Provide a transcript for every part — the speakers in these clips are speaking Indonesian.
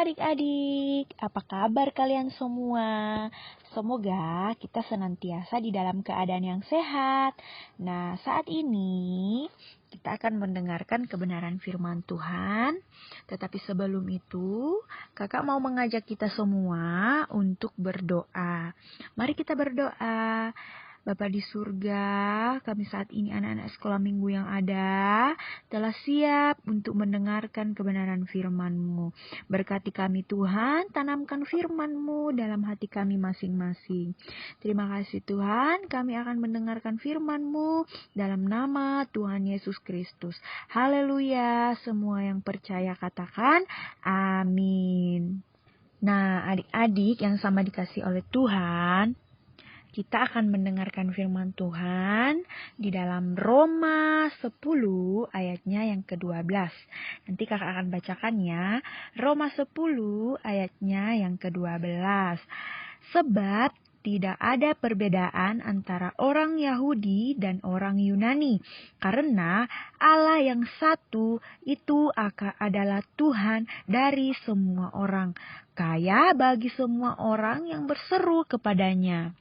adik-adik, apa kabar kalian semua? Semoga kita senantiasa di dalam keadaan yang sehat. Nah, saat ini kita akan mendengarkan kebenaran firman Tuhan. Tetapi sebelum itu, kakak mau mengajak kita semua untuk berdoa. Mari kita berdoa. Bapa di surga, kami saat ini anak-anak sekolah minggu yang ada telah siap untuk mendengarkan kebenaran firman-Mu. Berkati kami Tuhan, tanamkan firman-Mu dalam hati kami masing-masing. Terima kasih Tuhan, kami akan mendengarkan firman-Mu dalam nama Tuhan Yesus Kristus. Haleluya, semua yang percaya katakan amin. Nah, adik-adik yang sama dikasih oleh Tuhan, kita akan mendengarkan firman Tuhan di dalam Roma 10 ayatnya yang ke-12. Nanti kakak akan bacakannya. Roma 10 ayatnya yang ke-12. Sebab tidak ada perbedaan antara orang Yahudi dan orang Yunani. Karena Allah yang satu itu adalah Tuhan dari semua orang. Kaya bagi semua orang yang berseru kepadanya.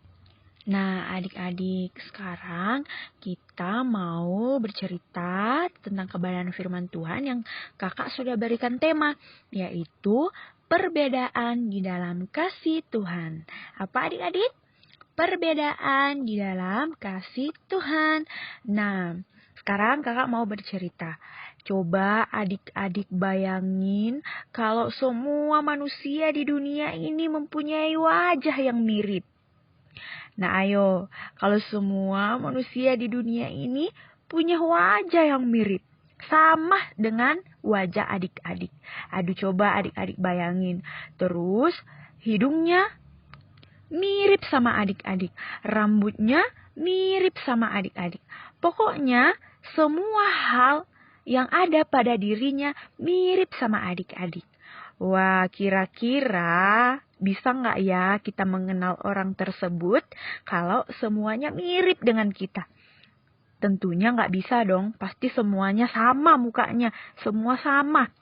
Nah, adik-adik, sekarang kita mau bercerita tentang kebenaran firman Tuhan yang kakak sudah berikan tema, yaitu perbedaan di dalam kasih Tuhan. Apa adik-adik? Perbedaan di dalam kasih Tuhan. Nah, sekarang kakak mau bercerita. Coba adik-adik bayangin kalau semua manusia di dunia ini mempunyai wajah yang mirip. Nah ayo, kalau semua manusia di dunia ini punya wajah yang mirip, sama dengan wajah adik-adik. Aduh coba adik-adik bayangin. Terus hidungnya mirip sama adik-adik, rambutnya mirip sama adik-adik. Pokoknya semua hal yang ada pada dirinya mirip sama adik-adik. Wah, kira-kira bisa nggak ya kita mengenal orang tersebut kalau semuanya mirip dengan kita? Tentunya nggak bisa dong, pasti semuanya sama mukanya, semua sama.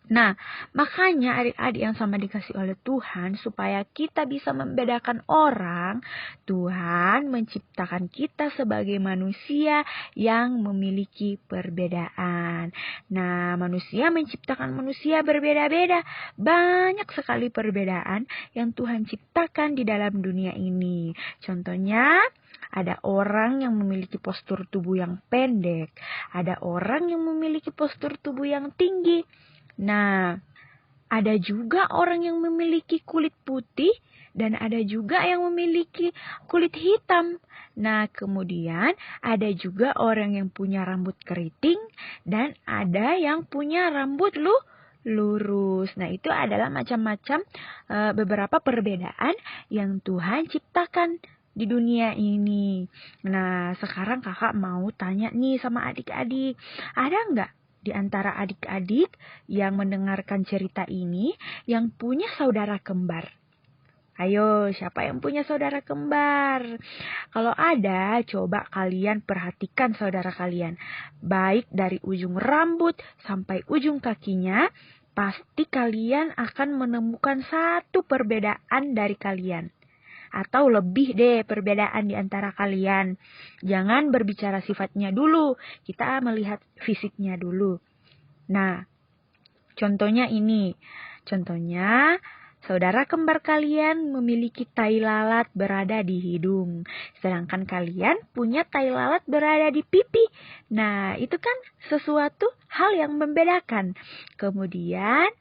Nah, makanya adik-adik yang sama dikasih oleh Tuhan, supaya kita bisa membedakan orang, Tuhan menciptakan kita sebagai manusia yang memiliki perbedaan. Nah, manusia menciptakan manusia berbeda-beda. Banyak sekali perbedaan yang Tuhan ciptakan di dalam dunia ini. Contohnya, ada orang yang memiliki postur tubuh yang pendek. Ada orang yang memiliki postur tubuh yang tinggi. Nah, ada juga orang yang memiliki kulit putih dan ada juga yang memiliki kulit hitam. Nah, kemudian ada juga orang yang punya rambut keriting dan ada yang punya rambut lurus. Nah, itu adalah macam-macam beberapa perbedaan yang Tuhan ciptakan di dunia ini. Nah, sekarang kakak mau tanya nih sama adik-adik. Ada nggak di antara adik-adik yang mendengarkan cerita ini yang punya saudara kembar? Ayo, siapa yang punya saudara kembar? Kalau ada, coba kalian perhatikan saudara kalian. Baik dari ujung rambut sampai ujung kakinya, pasti kalian akan menemukan satu perbedaan dari kalian. Atau lebih deh perbedaan di antara kalian. Jangan berbicara sifatnya dulu, kita melihat fisiknya dulu. Nah, contohnya ini. Contohnya, saudara kembar kalian memiliki tai lalat berada di hidung. Sedangkan kalian punya tai lalat berada di pipi. Nah, itu kan sesuatu hal yang membedakan. Kemudian,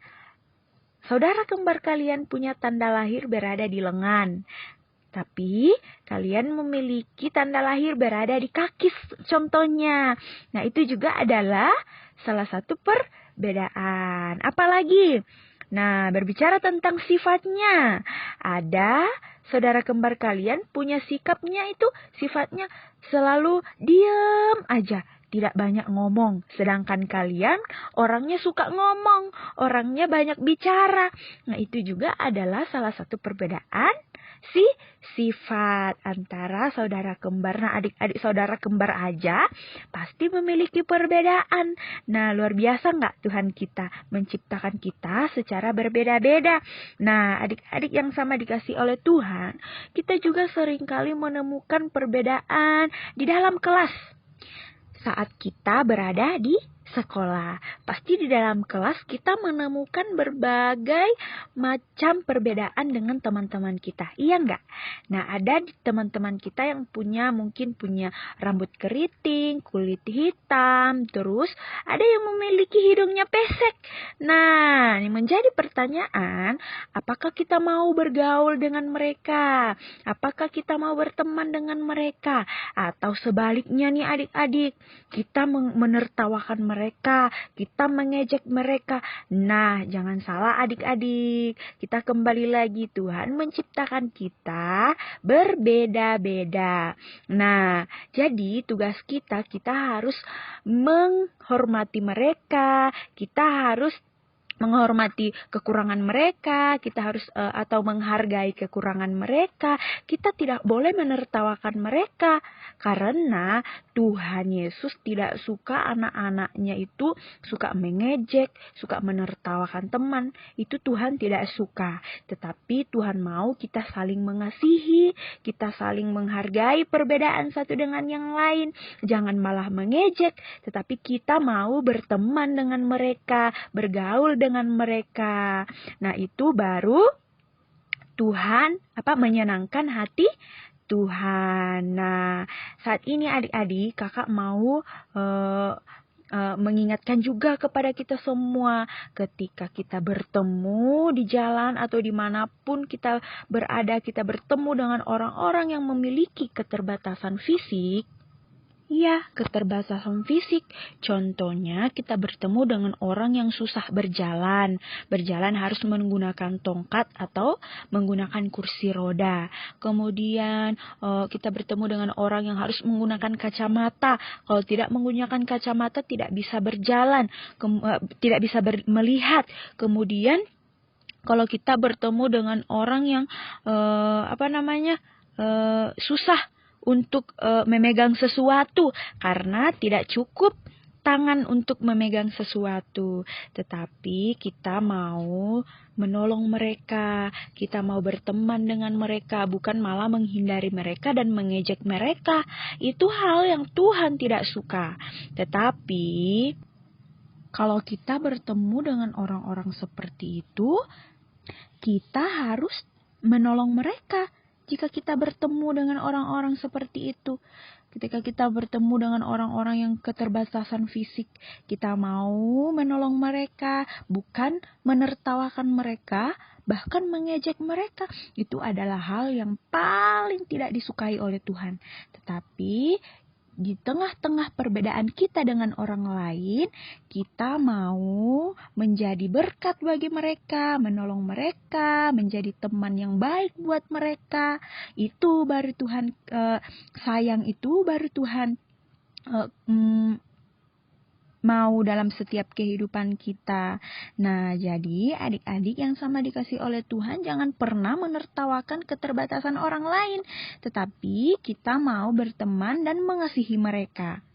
saudara kembar kalian punya tanda lahir berada di lengan. Tapi kalian memiliki tanda lahir berada di kaki contohnya. Nah, itu juga adalah salah satu perbedaan. Apalagi? Nah, berbicara tentang sifatnya. Ada saudara kembar kalian punya sikapnya itu sifatnya selalu diam aja. Tidak banyak ngomong. Sedangkan kalian orangnya suka ngomong. Orangnya banyak bicara. Nah, itu juga adalah salah satu perbedaan sifat antara saudara kembar. Nah, adik-adik saudara kembar aja pasti memiliki perbedaan. Nah, luar biasa nggak Tuhan kita menciptakan kita secara berbeda-beda. Nah, adik-adik yang sama dikasih oleh Tuhan, kita juga seringkali menemukan perbedaan di dalam kelas. Saat kita berada di sekolah, pasti di dalam kelas kita menemukan berbagai macam perbedaan dengan teman-teman kita, iya enggak? Nah, ada teman-teman kita yang mungkin punya rambut keriting, kulit hitam, terus ada yang memiliki hidungnya pesek. Nah, ini menjadi pertanyaan, apakah kita mau bergaul dengan mereka? Apakah kita mau berteman dengan mereka? Atau sebaliknya nih adik-adik, kita menertawakan mereka, kita mengejek mereka. Nah, jangan salah adik-adik. Kita kembali lagi, Tuhan menciptakan kita berbeda-beda. Nah, jadi tugas kita harus menghormati mereka, kita harus menghormati kekurangan mereka, kita harus atau menghargai kekurangan mereka. Kita tidak boleh menertawakan mereka karena Tuhan Yesus tidak suka anak-anaknya itu suka mengejek, suka menertawakan teman. Itu Tuhan tidak suka. Tetapi Tuhan mau kita saling mengasihi, kita saling menghargai perbedaan satu dengan yang lain. Jangan malah mengejek, tetapi kita mau berteman dengan mereka, bergaul dengan mereka. Nah, itu baru Tuhan menyenangkan hati Tuhan. Nah, saat ini adik-adik, kakak mau mengingatkan juga kepada kita semua, ketika kita bertemu di jalan atau dimanapun kita berada, kita bertemu dengan orang-orang yang memiliki keterbatasan fisik. Ya, keterbatasan fisik. Contohnya, kita bertemu dengan orang yang susah berjalan. Berjalan harus menggunakan tongkat atau menggunakan kursi roda. Kemudian, kita bertemu dengan orang yang harus menggunakan kacamata. Kalau tidak menggunakan kacamata, tidak bisa berjalan, tidak bisa melihat. Kemudian, kalau kita bertemu dengan orang yang susah untuk memegang sesuatu karena tidak cukup tangan untuk memegang sesuatu. Tetapi kita mau menolong mereka, kita mau berteman dengan mereka, bukan malah menghindari mereka dan mengejek mereka. Itu hal yang Tuhan tidak suka. Tetapi kalau kita bertemu dengan orang-orang seperti itu, kita harus menolong mereka. Jika kita bertemu dengan orang-orang seperti itu, ketika kita bertemu dengan orang-orang yang keterbatasan fisik, kita mau menolong mereka, bukan menertawakan mereka, bahkan mengejek mereka. Itu adalah hal yang paling tidak disukai oleh Tuhan. Tetapi di tengah-tengah perbedaan kita dengan orang lain, kita mau menjadi berkat bagi mereka, menolong mereka, menjadi teman yang baik buat mereka. Itu baru Tuhan sayang, itu baru Tuhan mau dalam setiap kehidupan kita. Nah, jadi adik-adik yang sama dikasih oleh Tuhan, jangan pernah menertawakan keterbatasan orang lain, tetapi kita mau berteman dan mengasihi mereka.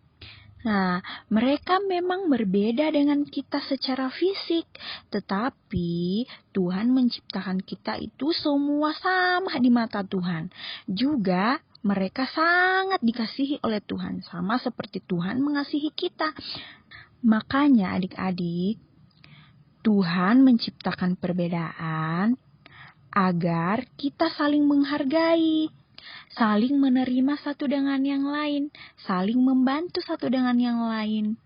Nah, mereka memang berbeda dengan kita secara fisik, tetapi Tuhan menciptakan kita itu semua sama di mata Tuhan. Juga mereka sangat dikasihi oleh Tuhan, sama seperti Tuhan mengasihi kita. Makanya adik-adik, Tuhan menciptakan perbedaan agar kita saling menghargai, saling menerima satu dengan yang lain, saling membantu satu dengan yang lain.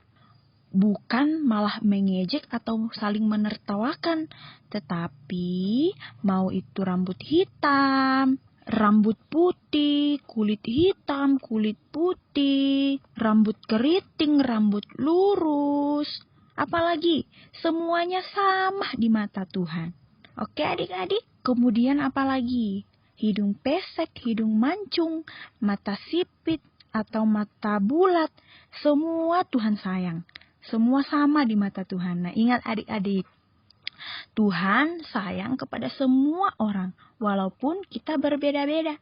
Bukan malah mengejek atau saling menertawakan, tetapi mau itu rambut hitam, rambut putih, kulit hitam, kulit putih, rambut keriting, rambut lurus, apalagi semuanya sama di mata Tuhan. Oke adik-adik, kemudian apalagi? Hidung pesek, hidung mancung, mata sipit atau mata bulat, semua Tuhan sayang. Semua sama di mata Tuhan. Nah, ingat adik-adik, Tuhan sayang kepada semua orang, walaupun kita berbeda-beda.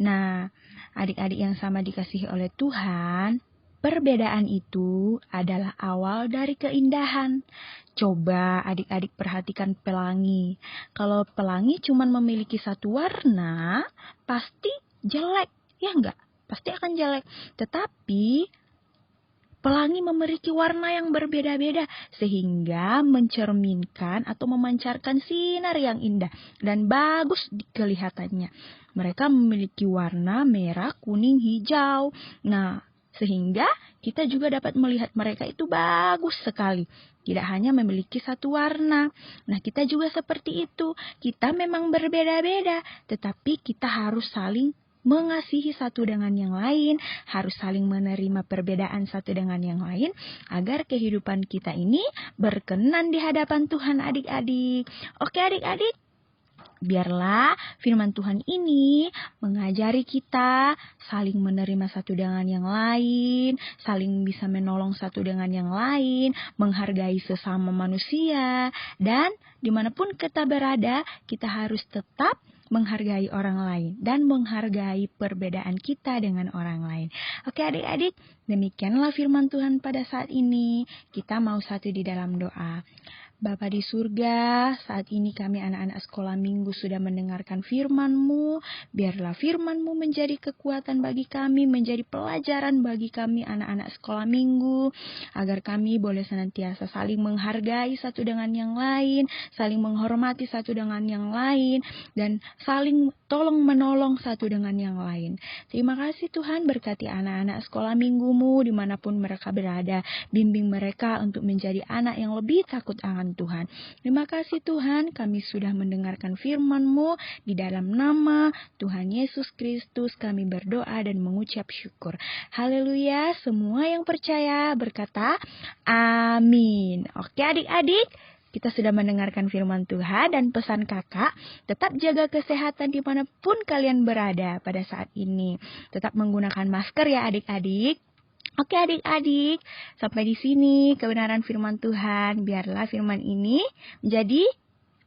Nah, adik-adik yang sama dikasihi oleh Tuhan, perbedaan itu adalah awal dari keindahan. Coba adik-adik perhatikan pelangi. Kalau pelangi cuma memiliki satu warna, pasti jelek, ya enggak? Pasti akan jelek. Tetapi pelangi memiliki warna yang berbeda-beda sehingga mencerminkan atau memancarkan sinar yang indah dan bagus kelihatannya. Mereka memiliki warna merah, kuning, hijau. Nah, sehingga kita juga dapat melihat mereka itu bagus sekali. Tidak hanya memiliki satu warna. Nah, kita juga seperti itu. Kita memang berbeda-beda, tetapi kita harus saling mengasihi satu dengan yang lain, harus saling menerima perbedaan satu dengan yang lain, agar kehidupan kita ini berkenan di hadapan Tuhan adik-adik. Oke adik-adik, biarlah firman Tuhan ini mengajari kita saling menerima satu dengan yang lain, saling bisa menolong satu dengan yang lain, menghargai sesama manusia, dan dimanapun kita berada, kita harus tetap menghargai orang lain dan menghargai perbedaan kita dengan orang lain. Oke adik-adik, demikianlah firman Tuhan pada saat ini. Kita mau satu di dalam doa. Bapa di surga, saat ini kami anak-anak sekolah minggu sudah mendengarkan firman-Mu. Biarlah firman-Mu menjadi kekuatan bagi kami, menjadi pelajaran bagi kami anak-anak sekolah minggu, agar kami boleh senantiasa saling menghargai satu dengan yang lain, saling menghormati satu dengan yang lain, dan saling tolong menolong satu dengan yang lain. Terima kasih Tuhan, berkati anak-anak sekolah minggu-Mu dimanapun mereka berada. Bimbing mereka untuk menjadi anak yang lebih takut akan Tuhan. Terima kasih Tuhan, kami sudah mendengarkan firman-Mu. Di dalam nama Tuhan Yesus Kristus kami berdoa dan mengucap syukur. Haleluya, semua yang percaya berkata amin. Oke adik-adik, kita sudah mendengarkan firman Tuhan dan pesan kakak, tetap jaga kesehatan dimanapun kalian berada pada saat ini. Tetap menggunakan masker ya adik-adik. Oke adik-adik, sampai di sini kebenaran firman Tuhan. Biarlah firman ini menjadi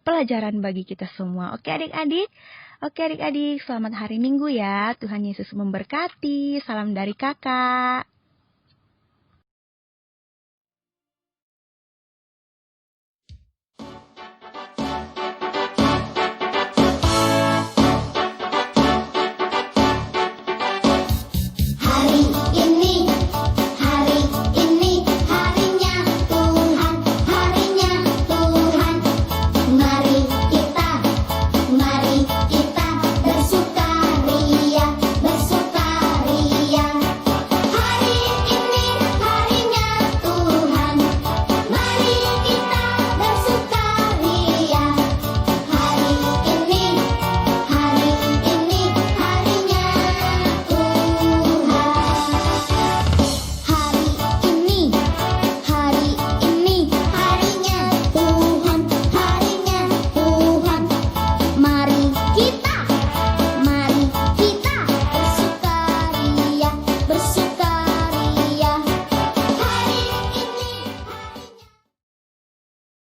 pelajaran bagi kita semua. Oke adik-adik. Oke adik-adik, selamat hari Minggu ya. Tuhan Yesus memberkati. Salam dari kakak.